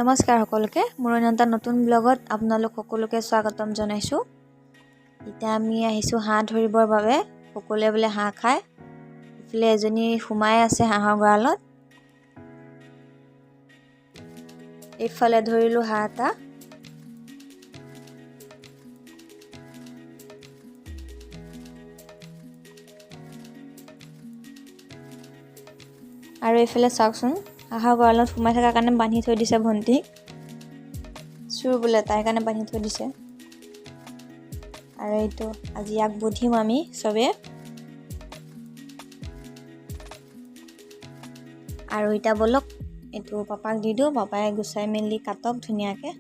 নমস্কাৰ সকলোকে মোৰ এটা নতুন ব্লগত আপোনালোক সকলোকে স্বাগতম জনাইছো। এতিয়া আমি আহিছো হাঁহ ধৰিবৰ বাবে। সকলোৱে বোলে হাঁহ খায়। ইফালে এজনী সোমাই আছে হাঁহৰ গঁৰালত। ইফালে ধৰিলো হাঁহ এটা। আৰু ইফালে চাওকচোন হাঁহৰ গঁৰালত সোমাই থকাৰ কাৰণে বান্ধি থৈ দিছে ভণ্টি। চুৰ বোলে তাই কাৰণে বান্ধি থৈ দিছে। আৰু এইটো আজি ইয়াক বুধিম আমি চবে। আৰু এতিয়া বলক এইটো পাপাক দি দিওঁ। পাপাই গুচাই মেলি কাটক ধুনীয়াকৈ।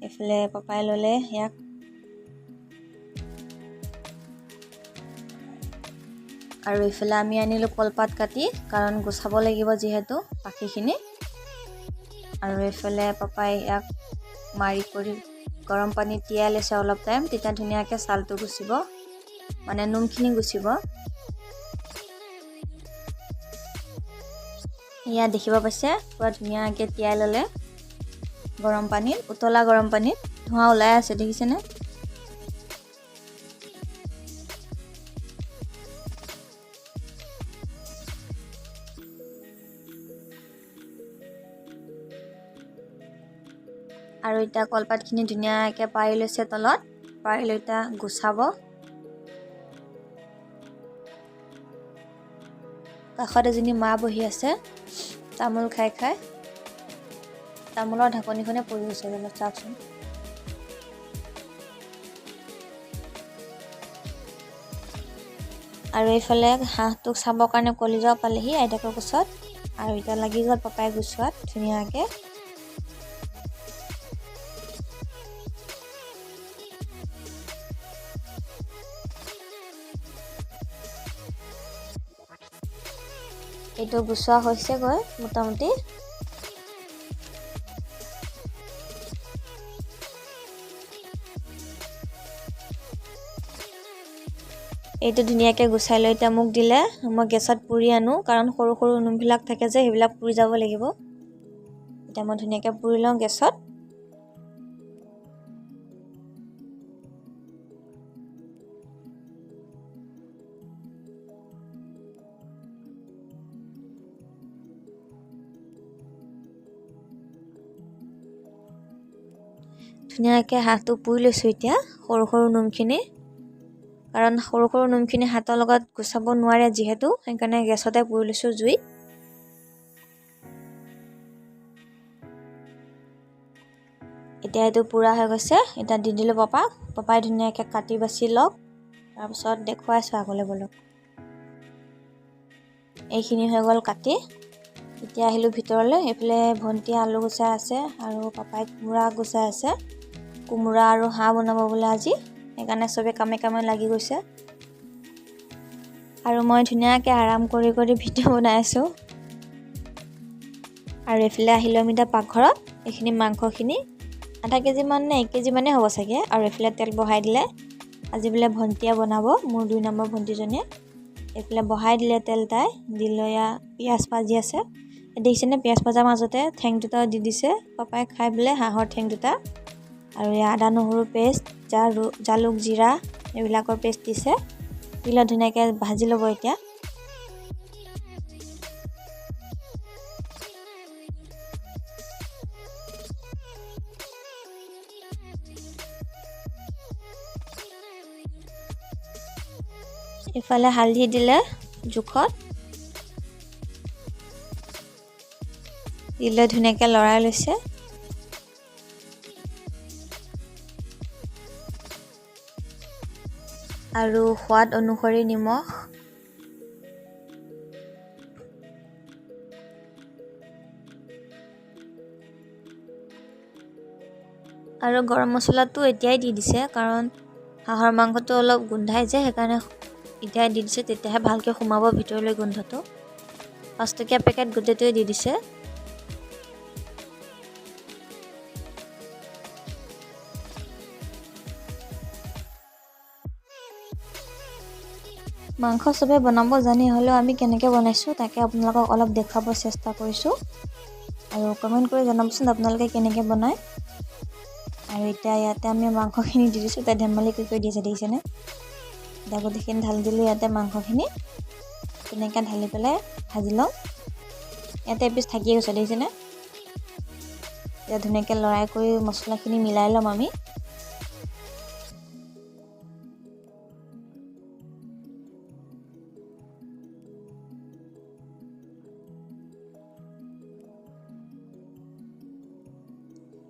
এইফালে পাপাই ল'লে ইয়াক। আৰু এইফালে আমি আনিলোঁ কলপাত কাটি, কাৰণ গুচাব লাগিব যিহেতু পাখিখিনি। আৰু এইফালে পাপাই ইয়াক মাৰি কৰি গৰম পানীত তিয়াই লৈছে অলপ টাইম, তেতিয়া ধুনীয়াকৈ ছালটো গুচিব, মানে নোমখিনি গুচিব। এয়া দেখিব পাইছে পুৰা ধুনীয়াকৈ তিয়াই ল'লে গৰম পানীত, উতলা গৰম পানীত। ধোঁৱা ওলাই আছে দেখিছেনে? আৰু এতিয়া কলপাতখিনি ধুনীয়াকৈ পাৰি লৈছে তলত। পাৰি লৈ এতিয়া গুচাব। কাষত এজনী মা বহি আছে তামোল খাই খাই। তামোলৰ ঢাকনিখনে পৰি গৈছে অলপ, চাওকচোন। আৰু এইফালে হাঁহটোক চাবৰ কাৰণে কলিজাও পালেহি আইতাকৰ কোচত। আৰু এতিয়া লাগি গ'ল পাপাই গুচোৱাত ধুনীয়াকৈ। এইটো গুচোৱা হৈছেগৈ মোটামুটি। এইটো ধুনীয়াকৈ গুচাই লৈ এতিয়া মোক দিলে। মই গেছত পুৰি আনো, কাৰণ সৰু সৰু নোমবিলাক থাকে যে সেইবিলাক পুৰি যাব লাগিব। এতিয়া মই ধুনীয়াকৈ পুৰি লওঁ গেছত। ধুনীয়াকৈ হাঁহটো পুৰি লৈছোঁ এতিয়া, সৰু সৰু নোমখিনি। কাৰণ সৰু সৰু নোমখিনি হাতৰ লগত গুচাব নোৱাৰে যিহেতু, সেইকাৰণে গেছতে পুৰি লৈছোঁ জুইত। এতিয়া এইটো পুৰা হৈ গৈছে। এতিয়া দি দিলোঁ পাপাক। পাপাই ধুনীয়াকৈ কাটি বাচি লওক। তাৰপিছত দেখুৱাইছোঁ আগলৈ বলক। এইখিনি হৈ গ'ল কাটি। এতিয়া আহিলোঁ ভিতৰলৈ। এইফালে ভণ্টিয়ে আলু গুচাই আছে আৰু পাপাই কোমোৰা গুচাই আছে। কোমোৰা আৰু হাঁহ বনাব বোলে আজি, সেইকাৰণে চবে কামে কামে লাগি গৈছে। আৰু মই ধুনীয়াকৈ আৰাম কৰি কৰি ভিডিঅ' বনাই আছোঁ। আৰু এইফালে আহিলোঁ আমি এতিয়া পাকঘৰত। এইখিনি মাংসখিনি আধা কেজি মান নে 1 কেজি মানে হ'ব চাগে। আৰু এইফালে তেল বহাই দিলে। আজি বোলে ভণ্টিয়ে বনাব, মোৰ 2 নম্বৰ ভণ্টিজনীয়ে। এইফালে বহাই দিলে তেল তাই। দি লৈ পিঁয়াজ ভাজি আছে। দেখিছেনে পিঁয়াজ ভাজাৰ মাজতে ঠেং দুটা দি দিছে। পাপাই খাই বোলে হাঁহৰ ঠেং দুটা। আৰু আদা নহৰু পেষ্ট, জালুক জিৰা এইবিলাকৰ পেষ্ট দিছে। দিলে ধুনীয়াকৈ ভাজি ল'ব এতিয়া। ইফালে হালধি দিলে জোখত। দিলে ধুনীয়াকৈ লৰাই লৈছে। আৰু সোৱাদ অনুসৰি নিমখ। আৰু গৰম মছলাটো এতিয়াই দি দিছে, কাৰণ হাঁহৰ মাংসটো অলপ গোন্ধাই যে, সেইকাৰণে এতিয়াই দি দিছে। তেতিয়াহে ভালকৈ সোমাব ভিতৰলৈ গোন্ধটো। 5 টকীয়া পেকেট গোটেইটোৱে দি দিছে। মাংস চবে বনাব জানি, হ'লেও আমি কেনেকৈ বনাইছোঁ তাকে আপোনালোকক অলপ দেখুৱাব চেষ্টা কৰিছোঁ। আৰু কমেণ্ট কৰি জনাবচোন আপোনালোকে কেনেকৈ বনায়। আৰু এতিয়া ইয়াতে আমি মাংসখিনি দি দিছোঁ। এতিয়া ধেমালি কৰি দিছে দেখিছেনে। এতিয়া গোটেইখিনি ঢালি দিলোঁ ইয়াতে মাংসখিনি। তেনেকৈ ঢালি পেলাই ভাজি লওঁ। ইয়াতে এপিচ থাকিয়ে গৈছে দেখিছেনে। এতিয়া ধুনীয়াকৈ লৰাই কৰি মছলাখিনি মিলাই ল'ম আমি।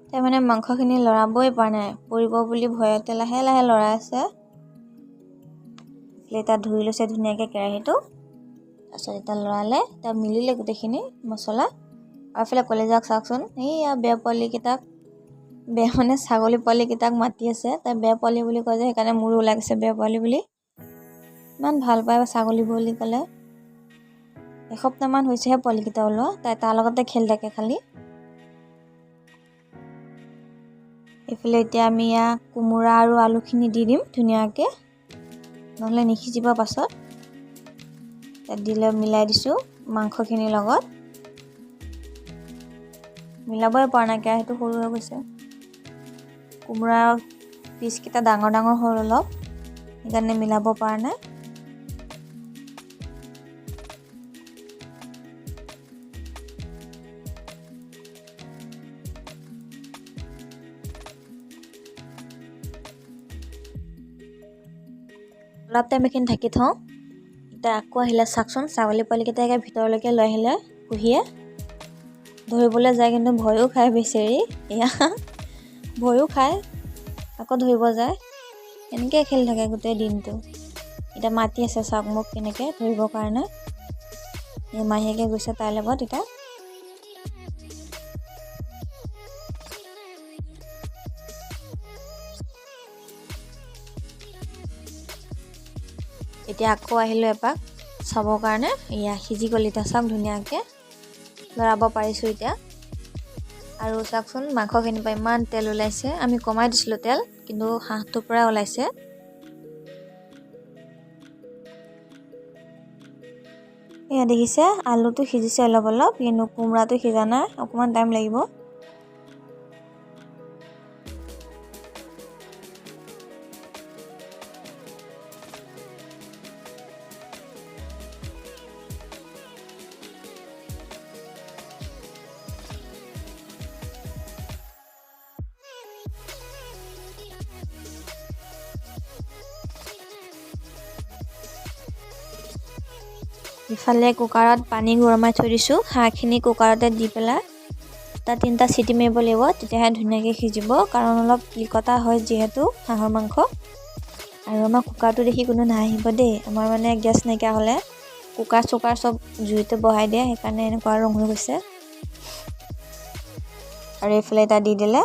এতিয়া মানে মাংসখিনি লৰাবই পৰা নাই, পৰিব বুলি ভয়তে লাহে লাহে লৰাই আছে। এতিয়া ধুই লৈছে ধুনীয়াকৈ কেৰাহীটো। তাৰপিছত এতিয়া লৰালে, এতিয়া মিলিলে গোটেইখিনি মছলা। আৰু এইফালে কলেজাক চাওকচোন, এইয়া বেয়া পোৱালিকেইটাক, বেয়া মানে ছাগলী পোৱালিকেইটাক মাতি আছে। তাই বেয়া পোৱালি বুলি কয় যে, সেইকাৰণে মোৰো ওলাই গৈছে বেয়া পোৱালি বুলি। ইমান ভাল পায় ছাগলী বুলি ক'লে। এসপ্তাহমান হৈছেহে পোৱালিকেইটা ওলোৱা। তাই তাৰ লগতে খেলি থাকে খালি। এইফালে এতিয়া আমি ইয়াত কোমোৰা আৰু আলুখিনি দি দিম ধুনীয়াকৈ, নহ'লে নিসিজিব পাছত। তাত দিলে মিলাই দিছোঁ মাংসখিনিৰ লগত। মিলাবই পৰা নাই, কেৰাহীটো সৰু হৈ গৈছে। কোমোৰাৰ পিচকেইটা ডাঙৰ ডাঙৰ হ'ল অলপ, সেইকাৰণে মিলাব পৰা নাই। অলপ টাইম এইখিনি ঢাকি থওঁ। এতিয়া আকৌ আহিলে চাওকচোন, ছাগলী পোৱালিকেইটাকে ভিতৰলৈকে লৈ আহিলে পুহিয়ে। ধৰিবলৈ যায় কিন্তু ভয়ো খায় বেচেৰি। এয়া ভয়ো খায়, আকৌ ধৰিব যায়। এনেকৈ খেলি থাকে গোটেই দিনটো। এতিয়া মাতি আছে চাওক মোক কেনেকৈ ধৰিবৰ কাৰণে। এই মাহীয়েকে গৈছে তাইৰ লগত। এতিয়া আকৌ আহিলোঁ এপাক চাবৰ কাৰণে। এয়া সিজি গ'ল এতিয়া চাওক ধুনীয়াকৈ লৰাব পাৰিছোঁ এতিয়া। আৰু চাওকচোন মাংসখিনিৰ পৰা ইমান তেল ওলাইছে। আমি কমাই দিছিলোঁ তেল, কিন্তু হাঁহটোৰ পৰা ওলাইছে। এয়া দেখিছে আলুটো সিজিছে অলপ অলপ, কিন্তু কোমোৰাটো সিজা নাই, অকণমান টাইম লাগিব। ইফালে কুকাৰত পানী গৰমাই থৈ দিছোঁ। হাঁহখিনি কুকাৰতে দি পেলাই তাত 3টা চিটি মাৰিব লাগিব, তেতিয়াহে ধুনীয়াকৈ সিজিব। কাৰণ অলপ লিকতা হয় যিহেতু হাঁহৰ মাংস। আৰু আমাৰ কুকাৰটো দেখি কোনো নাহিব দেই। আমাৰ মানে গেছ নাইকিয়া হ'লে কুকাৰ চুকাৰ চব জুইতে বহাই দিয়ে, সেইকাৰণে এনেকুৱা ৰং হৈ গৈছে। আৰু এইফালে এটা দি দিলে,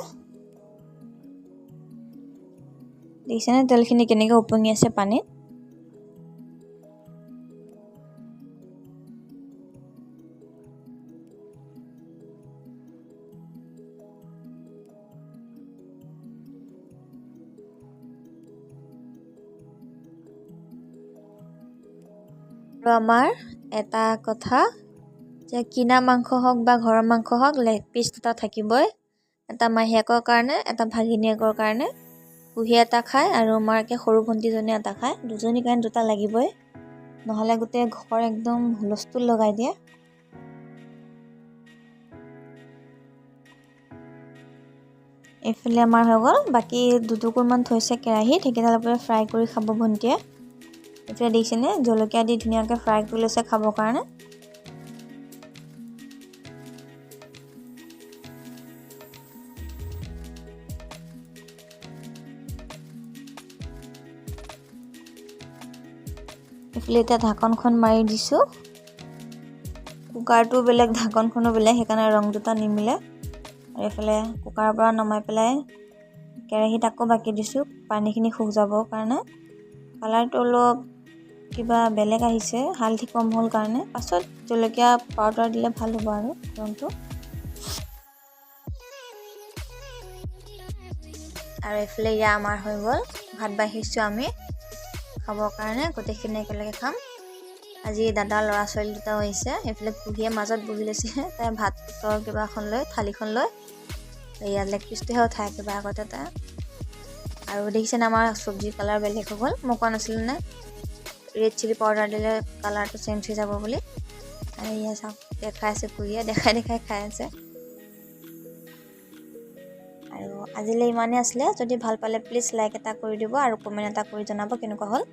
দেখিছেনে তেলখিনি কেনেকৈ উপঙি আছে পানীত। আৰু আমাৰ এটা কথা যে কিনা মাংস হওক বা ঘৰৰ মাংস হওক, লেগ পিচ দুটা থাকিবই। এটা মাহীয়েকৰ কাৰণে, এটা ভাগিনীয়েকৰ কাৰণে। পুহি এটা খায় আৰু আমাৰকে সৰু ভণ্টিজনী এটা খায়। দুজনীৰ কাৰণে দুটা লাগিবই, নহ'লে গোটেই ঘৰ একদম হুলস্থুল লগাই দিয়ে। এইফালে আমাৰ হৈ গ'ল। বাকী দুটুকুৰমান থৈছে কেৰাহীত, সেইকেইডাল ফ্ৰাই কৰি খাব ভণ্টিয়ে। এতিয়া দেখিছেনে জলকীয়া দি ধুনীয়াকৈ ফ্ৰাই কৰি লৈছে খাবৰ কাৰণে। এইফালে এতিয়া ঢাকনখন মাৰি দিছোঁ। কুকাৰটো বেলেগ, ঢাকনখনো বেলেগ, সেইকাৰণে ৰং দুটা নিমিলে। আৰু এইফালে কুকাৰৰ পৰা নমাই পেলাই কেৰাহীত আকৌ বাকি দিছোঁ পানীখিনি শুক যাবৰ কাৰণে। কালাৰটো অলপ কিবা বেলেগ আহিছে, হালধি কম হ'ল কাৰণে। পাছত জলকীয়া পাউডাৰ দিলে ভাল হ'ব আৰু ৰংটো। আৰু এইফালে ইয়া আমাৰ হৈ গ'ল। ভাত বাঢ়িছোঁ আমি খাবৰ কাৰণে, গোটেইখিনি একেলগে খাম। আজি দাদাৰ ল'ৰা ছোৱালী দুটাও আহিছে সেইফালে কুহিয়ে মাজত বহি লৈছে তাই ভাতৰ কিবা এখন লৈ থালিখন লৈ এয়া লেগ পিচটোহে উঠাই একেবাৰে আগতে তাই আৰু দেখিছেনে আমাৰ চব্জি কালাৰ বেলেগ হৈ গ'ল মই কোৱা নাছিলোঁ নে ৰেড চিলি পাউডাৰ দিলে কালাৰটো চেঞ্জ হৈ যাব বুলি আৰু এয়া চাওক দেখাই আছে কুহিয়ে দেখাই খাই আছে আৰু আজিলৈ ইমানেই আছিলে যদি ভাল পালে প্লিজ লাইক এটা কৰি দিব আৰু কমেণ্ট এটা কৰি জনাব কেনেকুৱা হ'ল